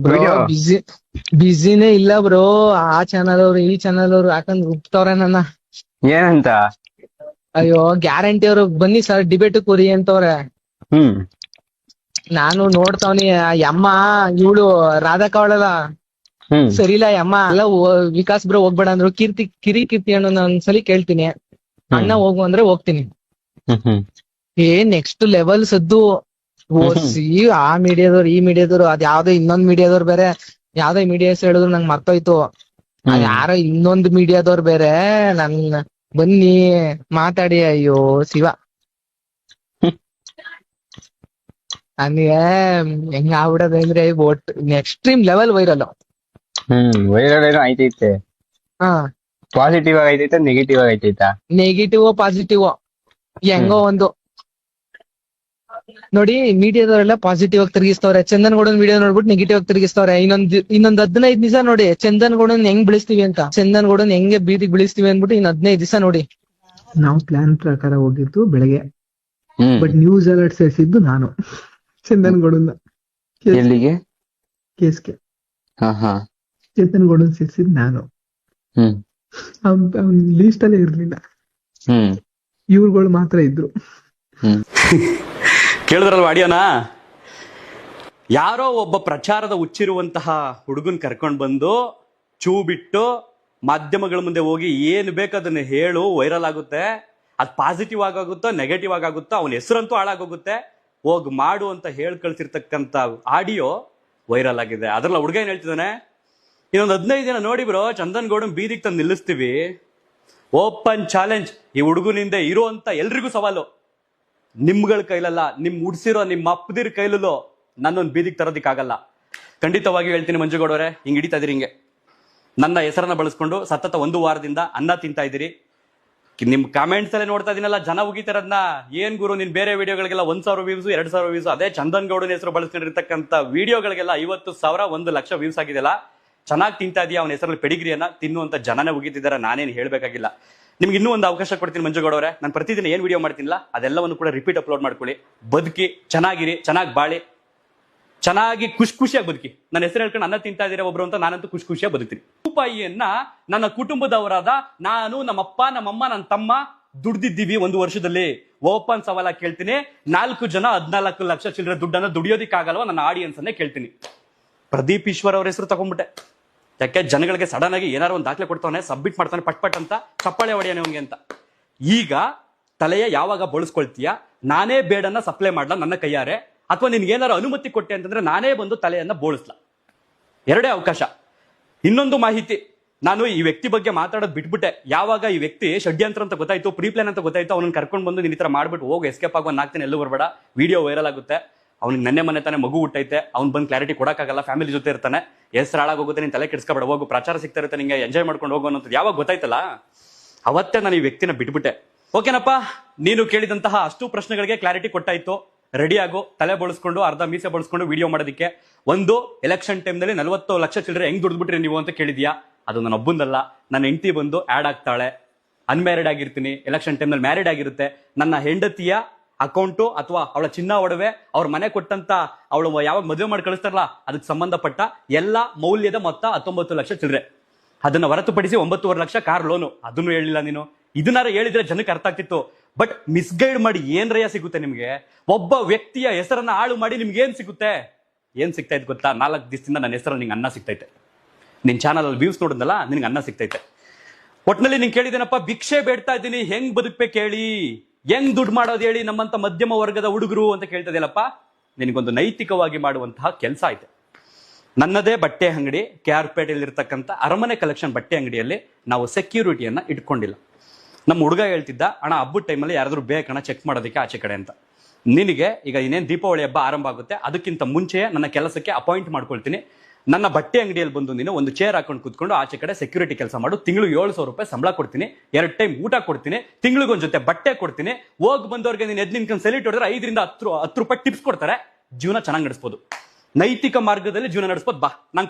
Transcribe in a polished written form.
Bro video ಬಿಸಿನೇ ಇಲ್ಲ bro. ಆ channel ಅವ್ರು ಈ ಚಾನಲ್ ಅವ್ರು ಹಾಕೊಂಡ್ ರುಬ್ತವ್ರೆ ನನ್ನ. ಏನಂತ? ಅಯ್ಯೋ ಗ್ಯಾರಂಟಿ ಅವ್ರು ಬನ್ನಿ ಸರ್ ಡಿಬೇಟ್ ಕೂರಿ ಅಂತವ್ರೆ. ಹ್ಮ್ ನಾನು ನೋಡ್ತಾವ್ನಿ ಆ ಯಮ್ಮ ಇವಳು ರಾಧಕ್ಕ ಅವಳಲ್ಲ ಹ್ಮ್ ಸರಿಲ್ಲ ಯಮ್ಮ ಎಲ್ಲ ವಿಕಾಸ್ ಬ್ರೋ ಹೋಗ್ಬೇಡ ಅಂದ್ರು. ಕೀರ್ತಿ ಅಣ್ಣ ಒಂದ್ಸಲಿ ಕೇಳ್ತೀನಿ, ಅಣ್ಣ ಹೋಗು ಅಂದ್ರೆ ಹೋಗ್ತೀನಿ. ಹ್ಮ್ ಹ್ಮ್ ನೆಕ್ಸ್ಟ್ ಲೆವೆಲ್ ಸದ್ದು ಓಸಿ ಆ ಮೀಡಿಯಾದವ್ರು ಈ ಮೀಡಿಯಾದವ್ರು ಅದ್ ಯಾವ್ದೋ ಇನ್ನೊಂದ್ ಮೀಡಿಯಾದವ್ರು ಬೇರೆ. ಯಾವ್ದೋ ಮೀಡಿಯಾ ಹೆಸರು ಹೇಳಿದ್ರು ನಂಗೆ ಮರ್ತೋಯ್ತು. ಅದ್ ಯಾರೋ ಇನ್ನೊಂದ್ ಮೀಡಿಯಾದವ್ರು ಬೇರೆ ನನ್ ಬನ್ನಿ ಮಾತಾಡಿ. ಅಯ್ಯೋ ಶಿವ, ನನಗೆ ಹೆಂಗ ಆಗ್ಬಿಡೋದು ಅಂದ್ರೆ ಒಟ್ಟು ಎಕ್ಸ್ಟ್ರೀಮ್ ಲೆವೆಲ್ ವೈರಲ್. ವೈರಲ್ ಏನೋ ಆಯ್ತೈತೆ. ಹಾ ಪಾಸಿಟಿವ್ ಆಗಿ ಐತೈತೆ, ನೆಗೆಟಿವ್ ಆಗಿ ಐತೈತಾ? ನೆಗೆಟಿವ್ ಪಾಸಿಟಿವ್ ಹೆಂಗೋ ಒಂದು ನೋಡಿ. ಮೀಡಿಯಾದವರೆಲ್ಲ ಪಾಸಿಟಿವ್ ಆಗಿ ತಿರುಗಿಸ್ತವ್ರೆ. ಚಂದನ್ ಗೌಡನ್ ವಿಡಿಯೋ ನೋಡ್ಬಿಟ್ಟು ನೆಗೆಟಿವ್ ಆಗಿ ತಿರುಗಿಸ್ತವ್ರೆ. ಇನ್ನೊಂದ್ 15 ದಿವಸ ನೋಡಿ ಚಂದನ್ ಗೌಡನ್ ಹೆಂಗ್ ಬೆಳೆಸ್ತೀವಿ ಅಂತ, ಚಂದನ್ ಗೌಡನ್ ಹೆಂಗೆ ಬೀದಿಗೆ ಬೆಳೆಸ್ತೀವಿ ಅನ್ಬಿಟ್ಟು ಇನ್ 15 ದಿವಸ ನೋಡಿ. ನಾವು ಪ್ಲಾನ್ ಪ್ರಕಾರ ಹೋಗಿದ್ದು ಬೆಳಗ್ಗೆ, ಬಟ್ ನ್ಯೂಸ್ ಅಲರ್ಟ್ ಸೇರಿಸಿದ್ದು ನಾನು ಚಂದನ್ ಗೌಡನ್ನ ಎಲ್ಲಿಗೆ? ಕೇಸ್ಗೆ. ಹಾ ಹಾ ಚಂದನ್ ಗೌಡನ್ ಸೇರಿಸಿದ್ ನಾನು. ಅವ್ನ್ ಲೀಸ್ಟ್ ಅಲ್ಲೇ ಇರ್ಲಿಲ್ಲ, ಇವ್ರುಗಳು ಮಾತ್ರ ಇದ್ರು. ಕೇಳಿದ್ರಲ್ವ ಆಡಿಯೋನಾ? ಯಾರೋ ಒಬ್ಬ ಪ್ರಚಾರದ ಹುಚ್ಚಿರುವಂತಹ ಹುಡುಗನ್ ಕರ್ಕೊಂಡ್ ಬಂದು ಚೂ ಬಿಟ್ಟು ಮಾಧ್ಯಮಗಳ ಮುಂದೆ ಹೋಗಿ ಏನು ಬೇಕದನ್ನ ಹೇಳು, ವೈರಲ್ ಆಗುತ್ತೆ. ಅದು ಪಾಸಿಟಿವ್ ಆಗುತ್ತೋ ನೆಗೆಟಿವ್ ಆಗುತ್ತೋ, ಅವನ ಹೆಸರಂತೂ ಹಾಳಾಗೋಗುತ್ತೆ, ಹೋಗಿ ಮಾಡು ಅಂತ ಹೇಳಿ ಕಳ್ಸಿರ್ತಕ್ಕಂಥ ಆಡಿಯೋ ವೈರಲ್ ಆಗಿದೆ. ಅದ್ರಲ್ಲ ಹುಡುಗ ಏನ್ ಹೇಳ್ತಿದ್ದಾನೆ, ಇನ್ನೊಂದು 15 ದಿನ ನೋಡಿ ಬ್ರೋ ಚಂದನ್ ಗೌಡನ್ ಬೀದಿಗೆ ತಂದು ನಿಲ್ಲಿಸ್ತೀವಿ, ಓಪನ್ ಚಾಲೆಂಜ್. ಈ ಹುಡುಗನಿಂದ ಇರುವಂತ ಎಲ್ರಿಗೂ ಸವಾಲು, ನಿಮ್ಗಳ ಕೈಲಲ್ಲ, ಉಡ್ಸಿರೋ ನಿಮ್ಮ ಅಪ್ಪದಿರ ಕೈಲಲ್ಲೋ ನನ್ನೊಂದು ಬೀದಿಗೆ ತರೋದಿಕ್ಕಾಗಲ್ಲ. ಖಂಡಿತವಾಗಿ ಹೇಳ್ತೀನಿ ಮಂಜುಗೌಡವ್ರೆ, ಹಿಂಗ್ ಹಿಡಿತಾ ಇದೀರಿ, ಹಿಂಗೆ ನನ್ನ ಹೆಸರನ್ನ ಬಳಸ್ಕೊಂಡು ಸತತ 1 ವಾರದಿಂದ ಅನ್ನ ತಿಂತಾ ಇದ್ದೀರಿ. ನಿಮ್ ಕಾಮೆಂಟ್ಸ್ ಅಲ್ಲೇ ನೋಡ್ತಾ ಇದೀನಲ್ಲ, ಜನ ಉಗಿತಾರದ್ನ, ಏನ್ ಗುರು ನಿನ್ ಬೇರೆ ವಿಡಿಯೋಗಳಿಗೆಲ್ಲ 1000 ವ್ಯೂಸ್ 2000 ವ್ಯೂಸ್, ಅದೇ ಚಂದನ್ ಗೌಡನ ಹೆಸರು ಬಳಸ್ಕೊಂಡಿರ್ತಕ್ಕಂಥ ವಿಡಿಯೋಗಳಿಗೆಲ್ಲ 50,000 1 ಲಕ್ಷ ವ್ಯೂಸ್ ಆಗಿದೆಯಲ್ಲ, ಚೆನ್ನಾಗಿ ತಿಂತಾ ಇದೀಯ, ಅವನ ಹೆಸರಲ್ಲಿ ಪೆಡಿಗ್ರಿಯನ್ನ ತಿನ್ನುವಂತ ಜನನೇ ಉಗಿತಿದ್ದಾರೆ. ನಾನೇನು ಹೇಳ್ಬೇಕಾಗಿಲ್ಲ. ನಿಮ್ಗೆ ಇನ್ನೂ ಒಂದು ಅವಕಾಶ ಕೊಡ್ತೀನಿ ಮಂಜುಗೌಡವ್ರೆ. ನಾನು ಪ್ರತಿದಿನ ಏನ್ ವಿಡಿಯೋ ಮಾಡ್ತೀನಿಲ್ಲ ಅದೆಲ್ಲವನ್ನು ಕೂಡ ರಿಪೀಟ್ ಅಪ್ಲೋಡ್ ಮಾಡ್ಕೊಳ್ಳಿ. ಬದುಕಿ ಚೆನ್ನಾಗಿರಿ, ಚೆನ್ನಾಗಿ ಬಾಳಿ, ಚೆನ್ನಾಗಿ ಖುಷಿಯಾಗಿ ಬದುಕಿ. ನನ್ನ ಹೆಸರು ಹೇಳ್ಕೊಂಡು ಅನ್ನ ತಿಂತಾ ಇದೀರ ಒಬ್ರು ಅಂತ ನಾನಂತೂ ಖುಷಿಯಾಗಿ ಬದುಕ್ತೀನಿ. ರೂಪಾಯಿಯನ್ನ ನನ್ನ ಕುಟುಂಬದವರಾದ ನಾನು, ನಮ್ಮಪ್ಪ, ನಮ್ಮಮ್ಮ, ನನ್ನ ತಮ್ಮ ದುಡ್ದಿದ್ದೀವಿ 1 ವರ್ಷದಲ್ಲಿ. ಓಪನ್ ಸವಾಲ ಕೇಳ್ತೀನಿ, 4 ಜನ 14 ಲಕ್ಷ ಚಿಲ್ಲರೆ ದುಡ್ಡನ್ನ ದುಡಿಯೋದಿಕ್ಕಾಗಲ್ವ ನನ್ನ ಆಡಿಯನ್ಸ್ ಅನ್ನೇ ಕೇಳ್ತೀನಿ. ಪ್ರದೀಪ್ ಈಶ್ವರ್ ಅವ್ರ ಹೆಸರು ತಗೊಂಡ್ಬಿಟ್ಟೆ, ಯಾಕೆ ಜನಗಳಿಗೆ ಸಡನ್ ಆಗಿ ಏನಾರು ಒಂದು ದಾಖಲೆ ಕೊಡ್ತಾನೆ, ಸಬ್ಮಿಟ್ ಮಾಡ್ತಾನೆ ಪಟ್ ಅಂತ, ಚಪ್ಪಾಳೆ ಹೊಡೆಯಾನೆ ಅವನಿಗೆ ಅಂತ. ಈಗ ತಲೆಯ ಯಾವಾಗ ಬಳಸ್ಕೊಳ್ತೀಯ, ನಾನೇ ಬೇಡನ್ನ ಸಪ್ಲೈ ಮಾಡ್ಲಾ ನನ್ನ ಕೈಯಾರೆ, ಅಥವಾ ನಿನ್ಗೆ ಏನಾರು ಅನುಮತಿ ಕೊಟ್ಟೆ ಅಂತಂದ್ರೆ ನಾನೇ ಬಂದು ತಲೆಯನ್ನ ಬೋಳಿಸ್ಲಾ, ಎರಡೇ ಅವಕಾಶ. ಇನ್ನೊಂದು ಮಾಹಿತಿ, ನಾನು ಈ ವ್ಯಕ್ತಿ ಬಗ್ಗೆ ಮಾತಾಡೋದು ಬಿಟ್ಬಿಟ್ಟೆ. ಯಾವಾಗ ಈ ವ್ಯಕ್ತಿ ಷಡ್ಯಂತ್ರ ಅಂತ ಗೊತ್ತಾಯ್ತು, ಪ್ರೀ ಪ್ಲಾನ್ ಅಂತ ಗೊತ್ತಾಯ್ತು, ಅವನನ್ನ ಕರ್ಕೊಂಡು ಬಂದು ನೀನ್ ಈ ತರ ಮಾಡ್ಬಿಟ್ಟು ಹೋಗಿ ಎಸ್ಕೇಪ್ ಆಗೋ 4 ದಿನ ಎಲ್ಲೂ ಬರಬೇಡ, ವಿಡಿಯೋ ವೈರಲ್ ಆಗುತ್ತೆ. ಅವ್ನಿಗೆ ನೆನ್ನೆ ಮೊನ್ನೆ ತಾನೆ ಮಗು ಹುಟ್ಟೈತೆ, ಅವ್ನು ಬಂದು ಕ್ಲಾರಿಟಿ ಕೊಡಕ್ಕಾಗಲ್ಲ, ಫ್ಯಾಮಿಲಿ ಜೊತೆ ಇರ್ತಾನೆ, ಹೆಸರು ಹಾಳಾಗೋಗುತ್ತೆ, ನೀನ್ ತಲೆ ಕೆಡಿಸ್ಕೊಬೇಡ, ಹೋಗು ಪ್ರಚಾರ ಸಿಗ್ತಾ ಇರುತ್ತೆ ನಿಂಗೆ, ಎಂಜಾಯ್ ಮಾಡ್ಕೊಂಡು ಹೋಗೋ ಅನ್ನೋದು ಯಾವಾಗ ಗೊತ್ತಾಯ್ತಲ್ಲ ಅವತ್ತೇ ನಾನು ಈ ವ್ಯಕ್ತಿನ ಬಿಟ್ಬಿಟ್ಟೆ. ಓಕೆನಪ್ಪ, ನೀನು ಕೇಳಿದಂತಹ ಅಷ್ಟು ಪ್ರಶ್ನೆಗಳಿಗೆ ಕ್ಲಾರಿಟಿ ಕೊಟ್ಟಾಯ್ತು. ರೆಡಿ ಆಗು, ತಲೆ ಬಳಸ್ಕೊಂಡು ಅರ್ಧ ಮೀಸೆ ಬಳಸ್ಕೊಂಡು ವಿಡಿಯೋ ಮಾಡೋದಕ್ಕೆ. ಒಂದು ಎಲೆಕ್ಷನ್ ಟೈಮ್ನಲ್ಲಿ 40 ಲಕ್ಷ ಚಿಲ್ಲರೆ ಹೆಂಗ್ ದುಡ್ದ್ಬಿಟ್ರಿ ನೀವು ಅಂತ ಕೇಳಿದ್ಯಾ? ಅದು ನನ್ನ ಒಬ್ಬಂದಲ್ಲ, ನನ್ನ ಹೆಂಡತಿ ಬಂದು ಆಡ್ ಆಗ್ತಾಳೆ, ಅನ್ಮ್ಯಾರಿಡ್ ಆಗಿರ್ತೀನಿ, ಎಲೆಕ್ಷನ್ ಟೈಮ್ನಲ್ಲಿ ಮ್ಯಾರಿಡ್ ಆಗಿರುತ್ತೆ. ನನ್ನ ಹೆಂಡತಿಯ ಅಕೌಂಟು ಅಥವಾ ಅವಳ ಚಿನ್ನ ಒಡವೆ, ಅವ್ರ ಮನೆ ಕೊಟ್ಟಂತ ಅವಳು ಯಾವಾಗ ಮದುವೆ ಮಾಡಿ ಕಳಿಸ್ತಾರಲ್ಲ ಅದಕ್ಕೆ ಸಂಬಂಧಪಟ್ಟ ಎಲ್ಲ ಮೌಲ್ಯದ ಮೊತ್ತ 19 ಲಕ್ಷ ಚಿಲ್ಲರೆ. ಅದನ್ನ ಹೊರತುಪಡಿಸಿ 9.5 ಲಕ್ಷ ಕಾರ್ ಲೋನು, ಅದನ್ನು ಹೇಳಿಲ್ಲ ನೀನು. ಇದನ್ನಾರು ಹೇಳಿದ್ರೆ ಜನಕ್ಕೆ ಅರ್ಥ ಆಗ್ತಿತ್ತು. ಬಟ್ ಮಿಸ್ಗೈಡ್ ಮಾಡಿ ಏನ್ರಯ್ಯ ಸಿಗುತ್ತೆ ನಿಮ್ಗೆ? ಒಬ್ಬ ವ್ಯಕ್ತಿಯ ಹೆಸರನ್ನ ಹಾಳು ಮಾಡಿ ನಿಮ್ಗೆ ಏನ್ ಸಿಗುತ್ತೆ? ಏನ್ ಸಿಗ್ತೈತೆ ಗೊತ್ತಾ? 4 ದಿವಸದಿಂದ ನನ್ನ ಹೆಸರಲ್ಲಿ ನಿಂಗೆ ಅನ್ನ ಸಿಗ್ತೈತೆ, ನಿನ್ ಚಾನಲ್ ಅಲ್ಲಿ ವ್ಯೂಸ್ ನೋಡಿದ್ನಲ್ಲ ನಿನ್ಗೆ ಅನ್ನ ಸಿಗ್ತೈತೆ. ಒಟ್ನಲ್ಲಿ ನೀನ್ ಕೇಳಿದೇನಪ್ಪ, ಭಿಕ್ಷೆ ಬೇಡ್ತಾ ಇದ್ದೀನಿ, ಹೆಂಗ್ ಬದುಕ್ಬೇಕು ಹೇಳಿ, ಹೆಂಗ್ ದುಡ್ಡು ಮಾಡೋದು ಹೇಳಿ ನಮ್ಮಂತ ಮಧ್ಯಮ ವರ್ಗದ ಹುಡುಗರು ಅಂತ ಕೇಳ್ತದೆಯಲ್ಲಪ್ಪ. ನಿನಗೊಂದು ನೈತಿಕವಾಗಿ ಮಾಡುವಂತಹ ಕೆಲಸ ಆಯ್ತು. ನನ್ನದೇ ಬಟ್ಟೆ ಅಂಗಡಿ KR ಪೇಟೆಯಲ್ಲಿ ಇರ್ತಕ್ಕಂಥ ಅರಮನೆ ಕಲೆಕ್ಷನ್ ಬಟ್ಟೆ ಅಂಗಡಿಯಲ್ಲಿ ನಾವು ಸೆಕ್ಯೂರಿಟಿಯನ್ನ ಇಟ್ಕೊಂಡಿಲ್ಲ. ನಮ್ಮ ಹುಡುಗ ಹೇಳ್ತಿದ್ದ, ಅಣ್ಣ ಹಬ್ಬದ ಟೈಮಲ್ಲಿ ಯಾರಾದ್ರೂ ಬೇಕಣ್ಣ ಚೆಕ್ ಮಾಡೋದಕ್ಕೆ ಆಚೆ ಕಡೆ ಅಂತ. ನಿನಗೆ ಈಗ ಇನ್ನೇನು ದೀಪಾವಳಿ ಹಬ್ಬ ಆರಂಭ ಆಗುತ್ತೆ, ಅದಕ್ಕಿಂತ ಮುಂಚೆ ನನ್ನ ಕೆಲಸಕ್ಕೆ ಅಪಾಯಿಂಟ್ ಮಾಡ್ಕೊಳ್ತೀನಿ. ನನ್ನ ಬಟ್ಟೆ ಅಂಗಡಿಯಲ್ಲಿ ಬಂದು ನೀನು ಒಂದು ಚೇರ್ ಹಾಕೊಂಡು ಕೂತ್ಕೊಂಡು ಆಚೆ ಕಡೆ ಸೆಕ್ಯೂರಿಟಿ ಕೆಲಸ ಮಾಡು. ತಿಂಗಳು 700 ರೂಪಾಯಿ ಸಂಬಳ ಕೊಡ್ತೀನಿ, 2 ಟೈಮ್ ಊಟ ಕೊಡ್ತೀನಿ, ತಿಂಗಳಿಗೊಂದು ಜೊತೆ ಬಟ್ಟೆ ಕೊಡ್ತೀನಿ. ಹೋಗಿ ಬಂದವ್ರಿಗೆ ನೀನು ಎದ್ ನಿನ್ಕೊಂಡು ಸೆಲ್ಯೂಟ್ ಹೊಡೆದ್ರೆ 5 ರಿಂದ 10 ರೂಪಾಯಿ ಟಿಪ್ಸ್ ಕೊಡ್ತಾರೆ. ಜೀವನ ಚೆನ್ನಾಗಿ ನಡೆಸ್ಬೋದು, ನೈತಿಕ ಮಾರ್ಗದಲ್ಲಿ ಜೀವನ ನಡೆಸ್ಬೋದು. ಬಾ, ನಾನು